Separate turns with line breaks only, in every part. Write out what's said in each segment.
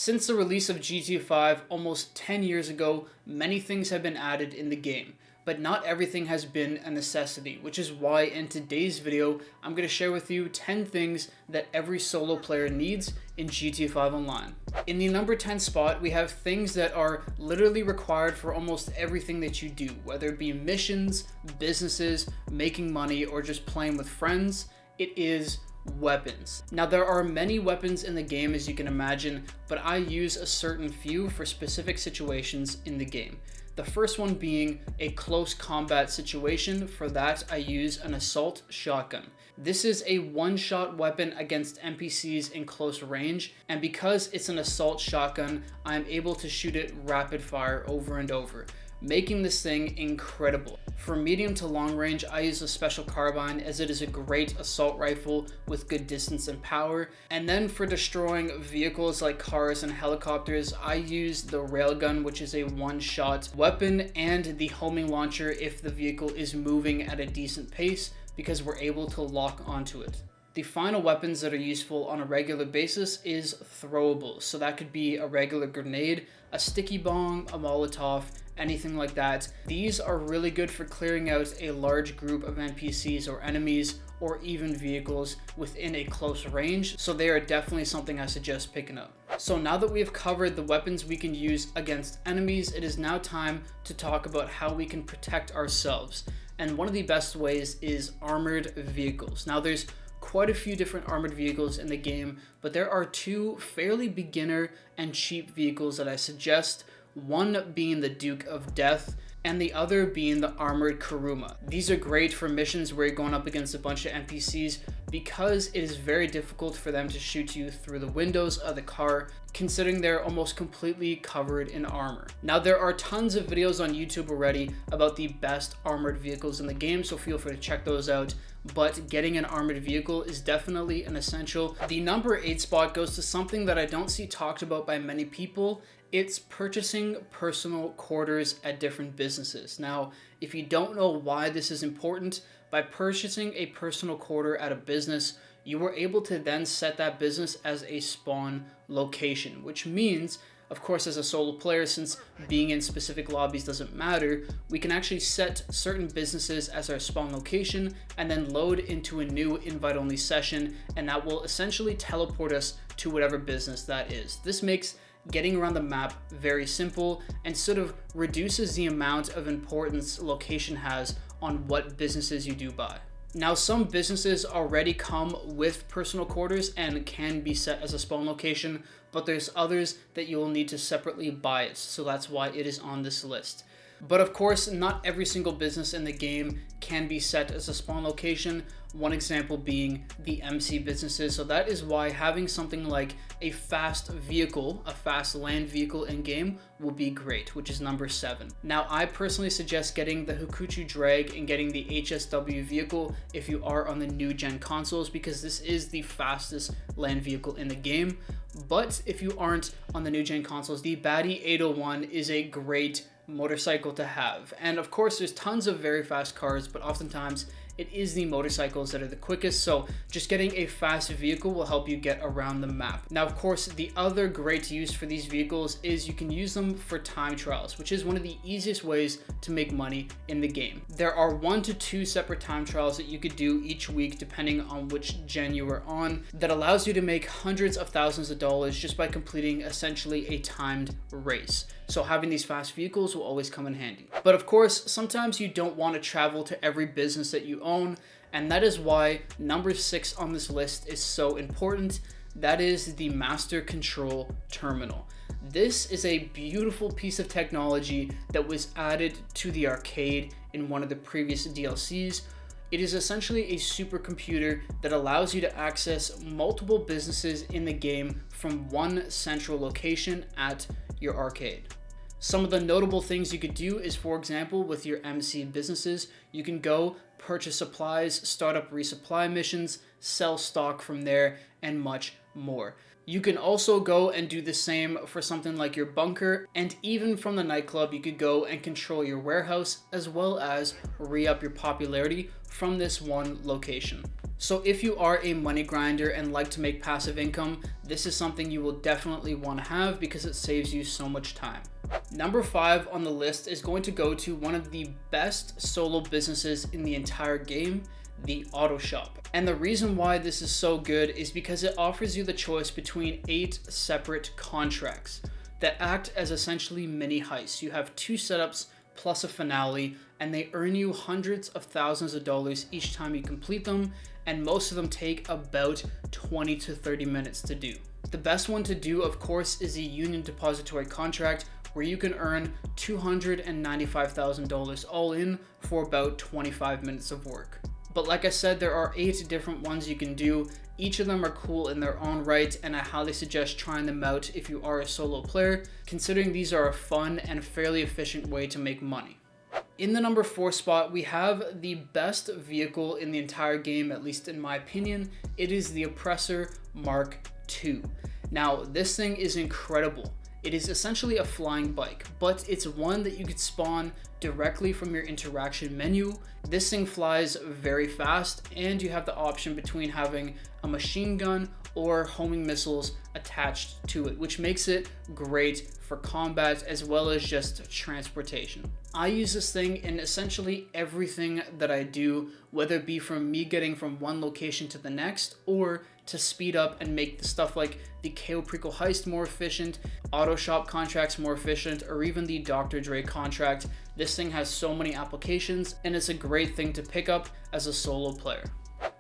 Since the release of GTA 5 almost 10 years ago, many things have been added in the game, but not everything has been a necessity, which is why in today's video, I'm going to share with you 10 things that every solo player needs in GTA 5 Online. In the number 10 spot, we have things that are literally required for almost everything that you do, whether it be missions, businesses, making money, or just playing with friends. It is weapons. Now there are many weapons in the game, as you can imagine, but I use a certain few for specific situations in the game. The first one being a close combat situation. For that, I use an assault shotgun. This is a one-shot weapon against NPCs in close range, and because it's an assault shotgun, I'm able to shoot it rapid fire over and over, making this thing incredible. For medium to long range, I use a special carbine as it is a great assault rifle with good distance and power. And then for destroying vehicles like cars and helicopters, I use the railgun, which is a one-shot weapon, and the homing launcher if the vehicle is moving at a decent pace, because we're able to lock onto it. The final weapons that are useful on a regular basis is throwables. So that could be a regular grenade, a sticky bomb, a Molotov, anything like that. These are really good for clearing out a large group of NPCs or enemies, or even vehicles within a close range. So they are definitely something I suggest picking up. So now that we have covered the weapons we can use against enemies, it is now time to talk about how we can protect ourselves. And one of the best ways is armored vehicles. Now there's quite a few different armored vehicles in the game, but there are two fairly beginner and cheap vehicles that I suggest, one being the Duke of Death and the other being the armored Kuruma. These are great for missions where you're going up against a bunch of NPCs because it is very difficult for them to shoot you through the windows of the car, considering they're almost completely covered in armor. Now there are tons of videos on YouTube already about the best armored vehicles in the game, so feel free to check those out, but getting an armored vehicle is definitely an essential. The number 8 spot goes to something that I don't see talked about by many people. It's purchasing personal quarters at different businesses. Now, if you don't know why this is important, by purchasing a personal quarter at a business, you were able to then set that business as a spawn location, which means, of course, as a solo player, since being in specific lobbies doesn't matter, we can actually set certain businesses as our spawn location and then load into a new invite-only session, and that will essentially teleport us to whatever business that is. This makes getting around the map very simple and sort of reduces the amount of importance location has on what businesses you do buy. Now, some businesses already come with personal quarters and can be set as a spawn location, but there's others that you will need to separately buy it, so that's why it is on this list. But of course, not every single business in the game can be set as a spawn location, one example being the MC businesses. So that is why having something like a fast vehicle, a fast land vehicle in game will be great, which is number 7. Now, I personally suggest getting the Hakuchu Drag and getting the HSW vehicle if you are on the new gen consoles, because this is the fastest land vehicle in the game. But if you aren't on the new gen consoles, the Baddie 801 is a great motorcycle to have. And of course, there's tons of very fast cars, but oftentimes it is the motorcycles that are the quickest, so just getting a fast vehicle will help you get around the map. Now, of course, the other great use for these vehicles is you can use them for time trials, which is one of the easiest ways to make money in the game. There are 1 to 2 separate time trials that you could do each week depending on which gen you are on, that allows you to make hundreds of thousands of dollars just by completing essentially a timed race. So having these fast vehicles will always come in handy. But of course, sometimes you don't want to travel to every business that you own, and that is why number 6 on this list is so important. That is the Master Control Terminal. This is a beautiful piece of technology that was added to the arcade in one of the previous DLCs. It is essentially a supercomputer that allows you to access multiple businesses in the game from one central location at your arcade. Some of the notable things you could do is, for example, with your MC businesses, you can go purchase supplies, start up resupply missions, sell stock from there, and much more. You can also go and do the same for something like your bunker, and even from the nightclub, you could go and control your warehouse, as well as re-up your popularity from this one location. So if you are a money grinder and like to make passive income, this is something you will definitely want to have because it saves you so much time. Number 5 on the list is going to go to one of the best solo businesses in the entire game, the auto shop. And the reason why this is so good is because it offers you the choice between 8 separate contracts that act as essentially mini heists. You have 2 setups plus a finale, and they earn you hundreds of thousands of dollars each time you complete them, and most of them take about 20 to 30 minutes to do. The best one to do, of course, is a union depository contract where you can earn $295,000 all in for about 25 minutes of work. But like I said, there are 8 different ones you can do. Each of them are cool in their own right, and I highly suggest trying them out if you are a solo player, considering these are a fun and fairly efficient way to make money. In the number 4 spot, we have the best vehicle in the entire game, at least in my opinion. It is the Oppressor Mark II. Now, this thing is incredible. It is essentially a flying bike, but it's one that you could spawn directly from your interaction menu. This thing flies very fast, and you have the option between having a machine gun or homing missiles attached to it, which makes it great for combat as well as just transportation. I use this thing in essentially everything that I do, whether it be from me getting from one location to the next or to speed up and make the stuff like the Cayo Perico Heist more efficient, auto shop contracts more efficient, or even the Dr. Dre contract. This thing has so many applications, and it's a great thing to pick up as a solo player.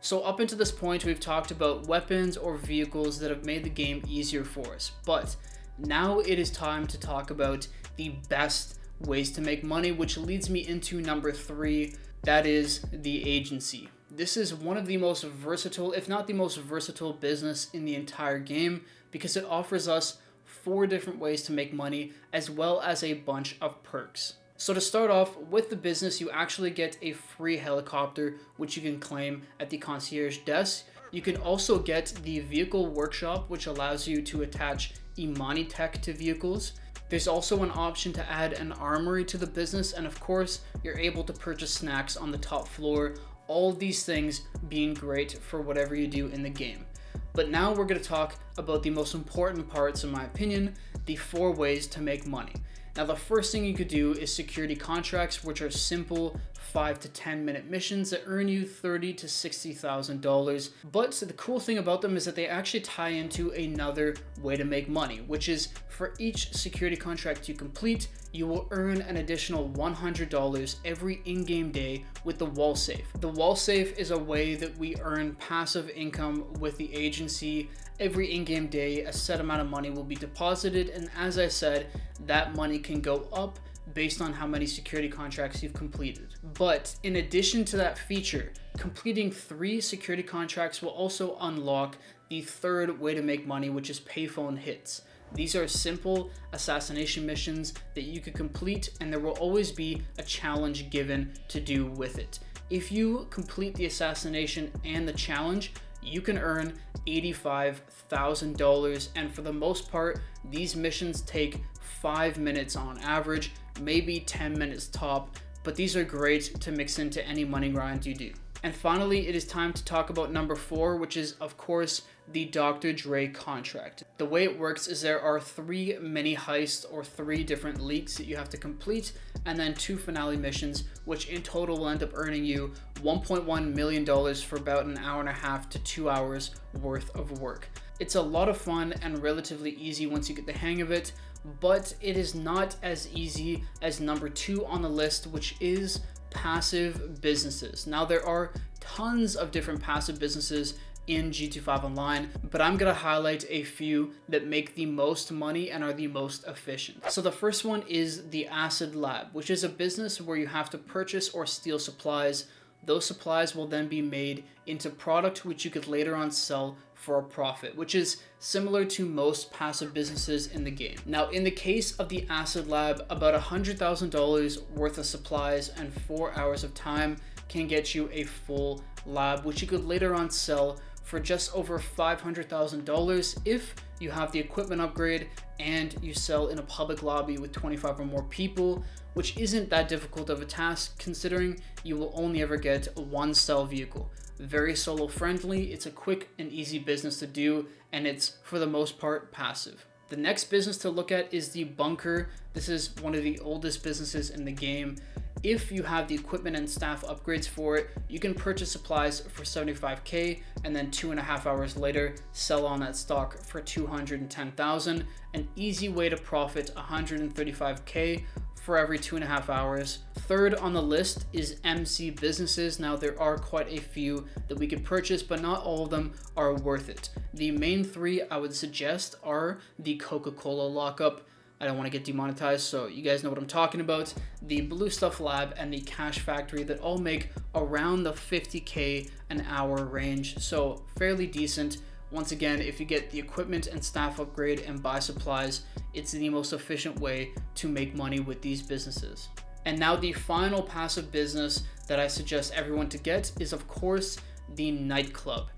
So up until this point, we've talked about weapons or vehicles that have made the game easier for us, but now it is time to talk about the best ways to make money, which leads me into number 3, that is the agency. This is one of the most versatile, if not the most versatile business in the entire game, because it offers us 4 different ways to make money as well as a bunch of perks. So to start off with the business, you actually get a free helicopter, which you can claim at the concierge desk. You can also get the vehicle workshop, which allows you to attach Imani tech to vehicles. There's also an option to add an armory to the business, and of course, you're able to purchase snacks on the top floor. All of these things being great for whatever you do in the game. But now we're going to talk about the most important parts, in my opinion, the 4 ways to make money. Now, the first thing you could do is security contracts, which are simple 5 to 10 minute missions that earn you $30,000 to $60,000. But the cool thing about them is that they actually tie into another way to make money, which is for each security contract you complete, you will earn an additional $100 every in-game day with the wall safe. The wall safe is a way that we earn passive income with the agency. Every in-game day, a set amount of money will be deposited, and as I said, that money can go up based on how many security contracts you've completed. But in addition to that feature, completing 3 security contracts will also unlock the 3rd way to make money, which is payphone hits. These are simple assassination missions that you could complete, and there will always be a challenge given to do with it. If you complete the assassination and the challenge, you can earn $85,000, and for the most part, these missions take 5 minutes on average, maybe 10 minutes top, but these are great to mix into any money grind you do. And finally, it is time to talk about number 4, which is, of course, the Dr. Dre contract. The way it works is there are 3 mini heists or 3 different leaks that you have to complete, and then 2 finale missions, which in total will end up earning you $1.1 million for about an hour and a half to 2 hours worth of work. It's a lot of fun and relatively easy once you get the hang of it, but it is not as easy as number 2 on the list, which is passive businesses. Now, there are tons of different passive businesses in GT5 Online, but I'm gonna highlight a few that make the most money and are the most efficient. So the first one is the Acid Lab, which is a business where you have to purchase or steal supplies. Those supplies will then be made into product which you could later on sell for a profit, which is similar to most passive businesses in the game. Now, in the case of the Acid Lab, about $100,000 worth of supplies and 4 hours of time can get you a full lab, which you could later on sell for just over $500,000 if you have the equipment upgrade and you sell in a public lobby with 25 or more people, which isn't that difficult of a task considering you will only ever get one sell vehicle. Very solo friendly, it's a quick and easy business to do, and it's for the most part passive. The next business to look at is the bunker. This is one of the oldest businesses in the game. If you have the equipment and staff upgrades for it, you can purchase supplies for 75k and then 2.5 hours later sell on that stock for 210,000. An easy way to profit 135k for every 2.5 hours. Third on the list is MC businesses. Now there are quite a few that we could purchase, but not all of them are worth it. The main three I would suggest are the Coca-Cola lockup. I don't want to get demonetized, so you guys know what I'm talking about. The Blue Stuff Lab and the Cash Factory that all make around the 50k an hour range, so fairly decent. Once again, if you get the equipment and staff upgrade and buy supplies, it's the most efficient way to make money with these businesses. And now the final passive business that I suggest everyone to get is of course the Nightclub.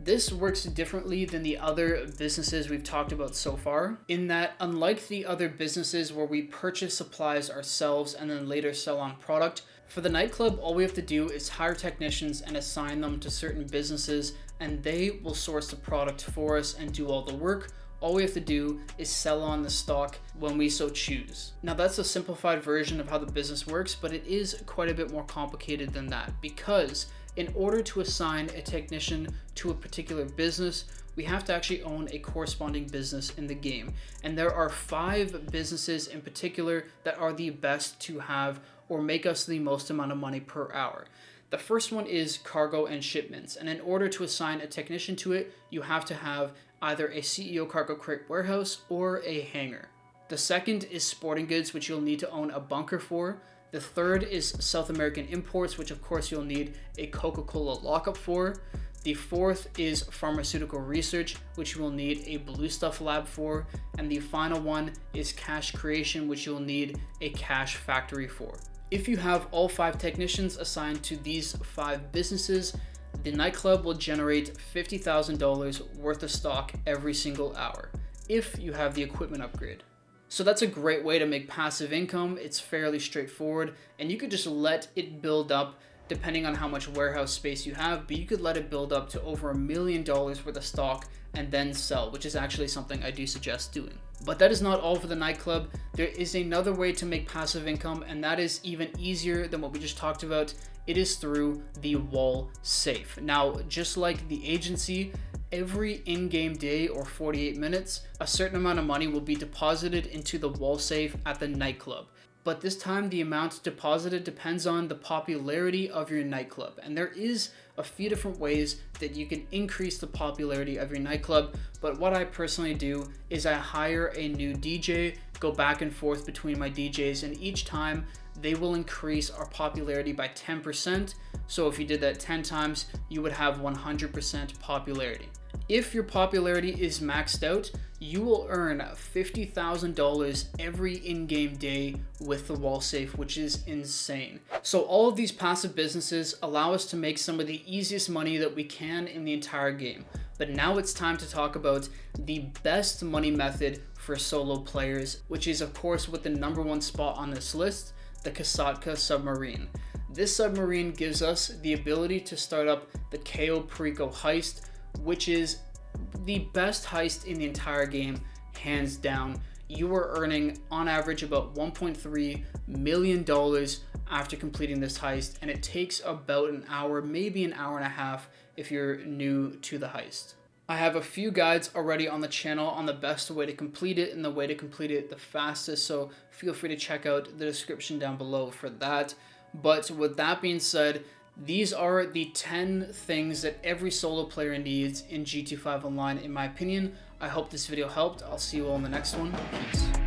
This works differently than the other businesses we've talked about so far, in that unlike the other businesses where we purchase supplies ourselves and then later sell on product, for the Nightclub all we have to do is hire technicians and assign them to certain businesses, and they will source the product for us and do all the work. All we have to do is sell on the stock when we so choose. Now that's a simplified version of how the business works, but it is quite a bit more complicated than that, because in order to assign a technician to a particular business, we have to actually own a corresponding business in the game. And there are 5 businesses in particular that are the best to have or make us the most amount of money per hour. The first one is cargo and shipments, and in order to assign a technician to it, you have to have either a CEO cargo crate warehouse or a hangar. The second is sporting goods, which you'll need to own a bunker for. The third is South American imports, which of course you'll need a Coca-Cola lockup for. The fourth is pharmaceutical research, which you will need a Blue Stuff Lab for. And the final one is cash creation, which you'll need a cash factory for. If you have all 5 technicians assigned to these 5 businesses, the Nightclub will generate $50,000 worth of stock every single hour, if you have the equipment upgrade. So that's a great way to make passive income. It's fairly straightforward, and you could just let it build up depending on how much warehouse space you have, but you could let it build up to over $1 million worth of stock and then sell, which is actually something I do suggest doing. But that is not all for the Nightclub. There is another way to make passive income, and that is even easier than what we just talked about. It is through the wall safe. Now, just like the agency, every in-game day or 48 minutes, a certain amount of money will be deposited into the wall safe at the Nightclub. But this time the amount deposited depends on the popularity of your nightclub. And there is a few different ways that you can increase the popularity of your nightclub. But what I personally do is I hire a new DJ, go back and forth between my DJs, and each time they will increase our popularity by 10%. So if you did that 10 times, you would have 100% popularity. If your popularity is maxed out, you will earn $50,000 every in-game day with the wall safe, which is insane. So all of these passive businesses allow us to make some of the easiest money that we can in the entire game. But now it's time to talk about the best money method for solo players, which is of course with the #1 spot on this list, the Kasatka submarine. This submarine gives us the ability to start up the Cayo Perico heist, which is the best heist in the entire game, hands down. You are earning on average about $1.3 million after completing this heist, and it takes about an hour, maybe an hour and a half if you're new to the heist. I have a few guides already on the channel on the best way to complete it and the way to complete it the fastest, so feel free to check out the description down below for that. But with that being said, these are the 10 things that every solo player needs in GTA 5 Online in my opinion. I hope this video helped. I'll see you all in the next one. Peace.